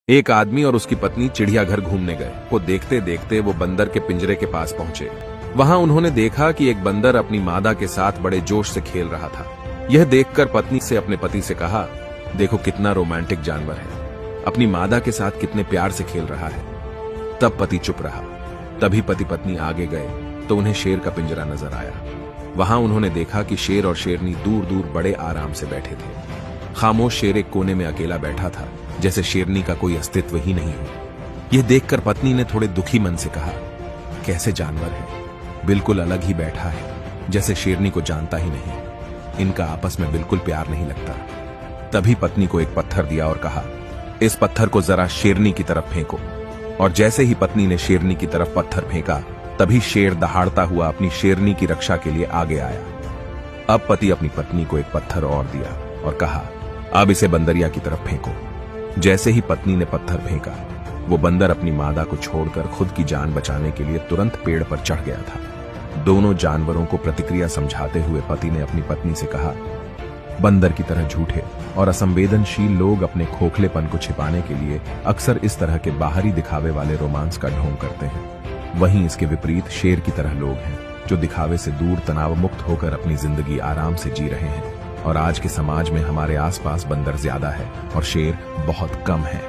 एक आदमी और उसकी पत्नी चिड़ियाघर घूमने गए। वो देखते देखते वो बंदर के पिंजरे के पास पहुंचे। वहां उन्होंने देखा कि एक बंदर अपनी मादा के साथ बड़े जोश से खेल रहा था। यह देखकर पत्नी से अपने पति से कहा, देखो कितना रोमांटिक जानवर है, अपनी मादा के साथ कितने प्यार से खेल रहा है। तब पति चुप रहा। तभी पति पत्नी आगे गए तो उन्हें शेर का पिंजरा नजर आया। वहां उन्होंने देखा कि शेर और शेरनी दूर दूर बड़े आराम से बैठे थे। खामोश शेर एक कोने में अकेला बैठा था, जैसे शेरनी का कोई अस्तित्व ही नहीं हो। यह देखकर पत्नी ने थोड़े दुखी मन से कहा, कैसे जानवर है, बिल्कुल अलग ही बैठा है, जैसे शेरनी को जानता ही नहीं। इनका आपस में बिल्कुल प्यार नहीं लगता। तभी पत्नी को एक पत्थर दिया और कहा, इस पत्थर को जरा शेरनी की तरफ फेंको। और जैसे ही पत्नी ने शेरनी की तरफ पत्थर फेंका, तभी शेर दहाड़ता हुआ अपनी शेरनी की रक्षा के लिए आगे आया। अब पति अपनी पत्नी को एक पत्थर और दिया और कहा, अब इसे बंदरिया की तरफ फेंको। जैसे ही पत्नी ने पत्थर फेंका, वो बंदर अपनी मादा को छोड़कर खुद की जान बचाने के लिए तुरंत पेड़ पर चढ़ गया था। दोनों जानवरों को प्रतिक्रिया समझाते हुए पति ने अपनी पत्नी से कहा, बंदर की तरह झूठे और असंवेदनशील लोग अपने खोखलेपन को छिपाने के लिए अक्सर इस तरह के बाहरी दिखावे वाले रोमांस का ढोंग करते हैं। वहीं इसके विपरीत शेर की तरह लोग हैं जो दिखावे से दूर तनाव मुक्त होकर अपनी जिंदगी आराम से जी रहे हैं। और आज के समाज में हमारे आसपास बंदर ज्यादा है और शेर बहुत कम है।